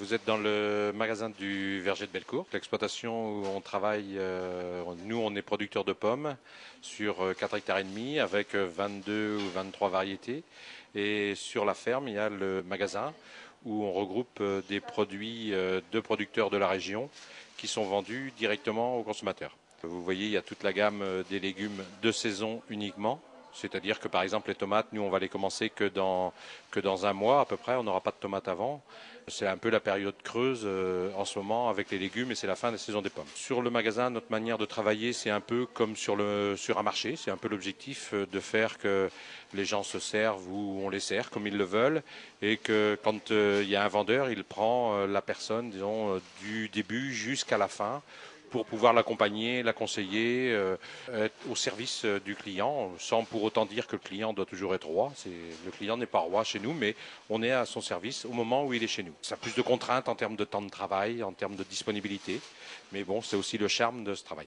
Vous êtes dans le magasin du verger de Bellecour, l'exploitation où on travaille. Nous, on est producteur de pommes sur 4 hectares et demi avec 22 ou 23 variétés. Et sur la ferme, il y a le magasin où on regroupe des produits de producteurs de la région qui sont vendus directement aux consommateurs. Vous voyez, il y a toute la gamme des légumes de saison uniquement. C'est-à-dire que par exemple les tomates, nous on va les commencer que dans un mois à peu près, on n'aura pas de tomates avant. C'est un peu la période creuse en ce moment avec les légumes et c'est la fin de la saison des pommes. Sur le magasin, notre manière de travailler, c'est un peu comme sur un marché. C'est un peu l'objectif de faire que les gens se servent où on les sert comme ils le veulent et que quand il y a un vendeur, il prend la personne, disons, du début jusqu'à la fin pour pouvoir l'accompagner, la conseiller, être au service du client, sans pour autant dire que le client doit toujours être roi. Le client n'est pas roi chez nous, mais on est à son service au moment où il est chez nous. Ça a plus de contraintes en termes de temps de travail, en termes de disponibilité, mais bon, c'est aussi le charme de ce travail.